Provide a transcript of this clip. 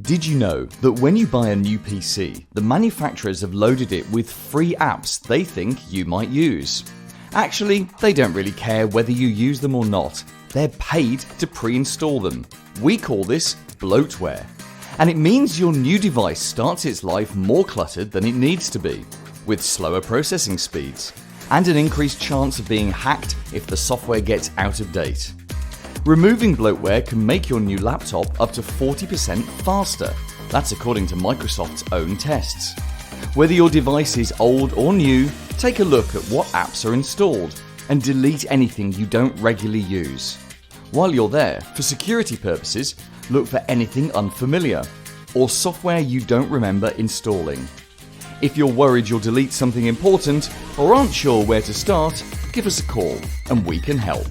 Did you know that when you buy a new PC, the manufacturers have loaded it with free apps they think you might use? Actually, they don't really care whether you use them or not. They're paid to pre-install them. We call this bloatware. And it means your new device starts its life more cluttered than it needs to be, with slower processing speeds, and an increased chance of being hacked if the software gets out of date. Removing bloatware can make your new laptop up to 40% faster. That's according to Microsoft's own tests. Whether your device is old or new, take a look at what apps are installed and delete anything you don't regularly use. While you're there, for security purposes, look for anything unfamiliar or software you don't remember installing. If you're worried you'll delete something important or aren't sure where to start, give us a call and we can help.